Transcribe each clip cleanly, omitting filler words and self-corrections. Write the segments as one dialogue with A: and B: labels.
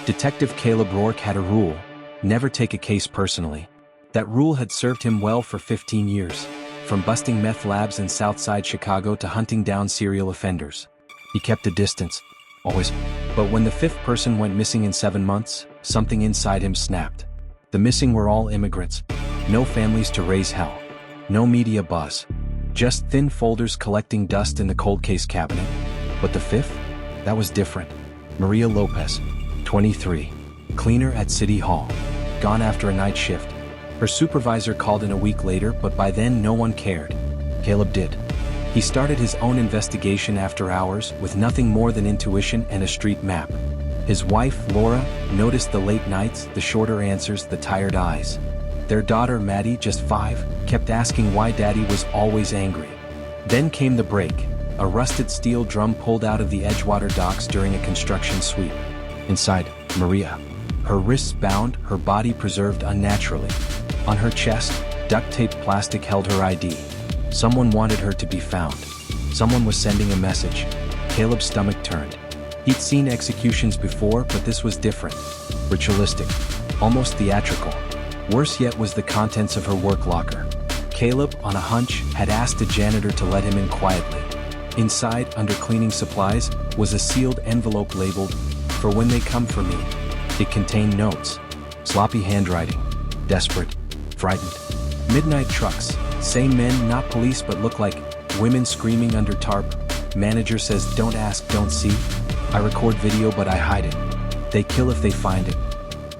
A: Detective Caleb Rourke had a rule: never take a case personally. That rule had served him well for 15 years, from busting meth labs in Southside Chicago to hunting down serial offenders. He kept a distance, always. But when the fifth person went missing in 7 months, something inside him snapped. The missing were all immigrants. No families to raise hell. No media buzz. Just thin folders collecting dust in the cold case cabinet. But the fifth? That was different. Maria Lopez, 23. Cleaner at City Hall. Gone after a night shift. Her supervisor called in a week later, but by then no one cared. Caleb did. He started his own investigation after hours with nothing more than intuition and a street map. His wife, Laura, noticed the late nights, the shorter answers, the tired eyes. Their daughter, Maddie, just 5, kept asking why Daddy was always angry. Then came the break, a rusted steel drum pulled out of the Edgewater docks during a construction sweep. Inside, Maria. Her wrists bound, her body preserved unnaturally. On her chest, duct-taped plastic held her ID. Someone wanted her to be found. Someone was sending a message. Caleb's stomach turned. He'd seen executions before, but this was different. Ritualistic. Almost theatrical. Worse yet was the contents of her work locker. Caleb, on a hunch, had asked a janitor to let him in quietly. Inside, under cleaning supplies, was a sealed envelope labeled, "For when they come for me." It contained notes. Sloppy handwriting. Desperate. Frightened. Midnight trucks. Say men, not police, but look like women screaming under tarp. Manager says, "Don't ask, don't see." I record video, but I hide it. They kill if they find it.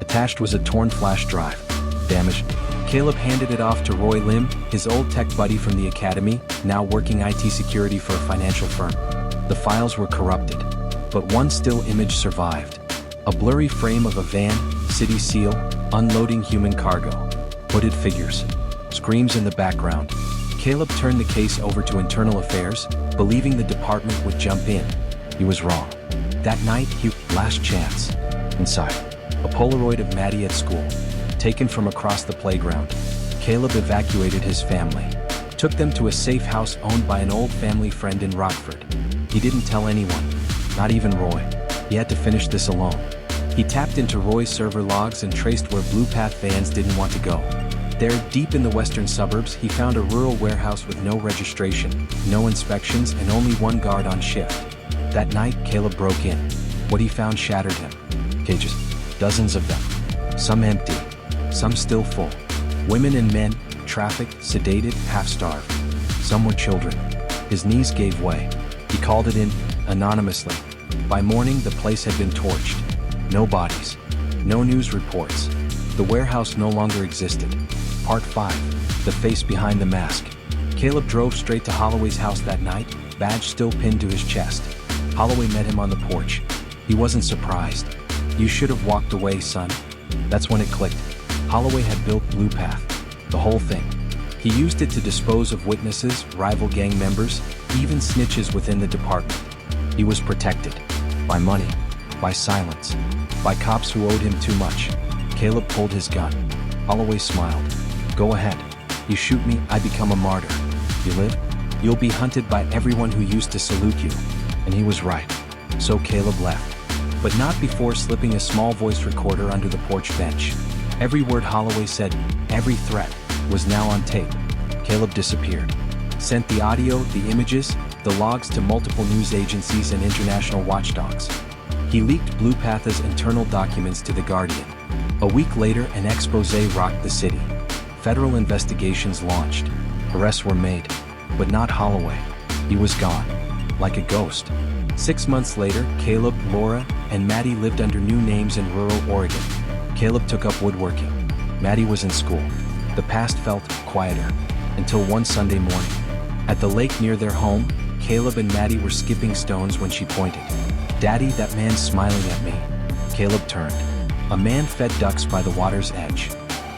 A: Attached was a torn flash drive. Damaged. Caleb handed it off to Roy Lim, his old tech buddy from the academy, now working IT security for a financial firm. The files were corrupted, but one still image survived. A blurry frame of a van, city seal, unloading human cargo. Hooded figures. Screams in the background. Caleb turned the case over to Internal Affairs, believing the department would jump in. He was wrong. That night, last chance. Inside, a Polaroid of Maddie at school, taken from across the playground. Caleb evacuated his family, took them to a safe house owned by an old family friend in Rockford. He didn't tell anyone, not even Roy. He had to finish this alone. He tapped into Roy's server logs and traced where Blue Path vans didn't want to go. There, deep in the western suburbs, he found a rural warehouse with no registration, no inspections, and only one guard on shift. That night, Caleb broke in. What he found shattered him. Cages. Dozens of them. Some empty. Some still full. Women and men, trafficked, sedated, half-starved. Some were children. His knees gave way. He called it in, anonymously. By morning, the place had been torched. No bodies. No news reports. The warehouse no longer existed. Part 5. The face behind the mask. Caleb drove straight to Holloway's house that night, badge still pinned to his chest. Holloway met him on the porch. He wasn't surprised. "You should have walked away, son." That's when it clicked. Holloway had built Blue Path. The whole thing. He used it to dispose of witnesses, rival gang members, even snitches within the department. He was protected. By money. By silence. By cops who owed him too much. Caleb pulled his gun. Holloway smiled. "Go ahead. You shoot me, I become a martyr. You live? You'll be hunted by everyone who used to salute you." And he was right. So Caleb left. But not before slipping a small voice recorder under the porch bench. Every word Holloway said, every threat, was now on tape. Caleb disappeared. Sent the audio, the images, the logs to multiple news agencies and international watchdogs. He leaked Blue Path's internal documents to The Guardian. A week later, an expose rocked the city. Federal investigations launched. Arrests were made. But not Holloway. He was gone. Like a ghost. 6 months later, Caleb, Laura, and Maddie lived under new names in rural Oregon. Caleb took up woodworking. Maddie was in school. The past felt quieter. Until one Sunday morning. At the lake near their home, Caleb and Maddie were skipping stones when she pointed. "Daddy, that man's smiling at me." Caleb turned. A man fed ducks by the water's edge.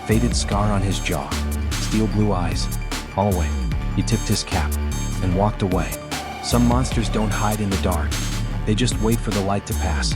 A: Faded scar on his jaw. Steel blue eyes. Holloway. He tipped his cap. And walked away. Some monsters don't hide in the dark. They just wait for the light to pass.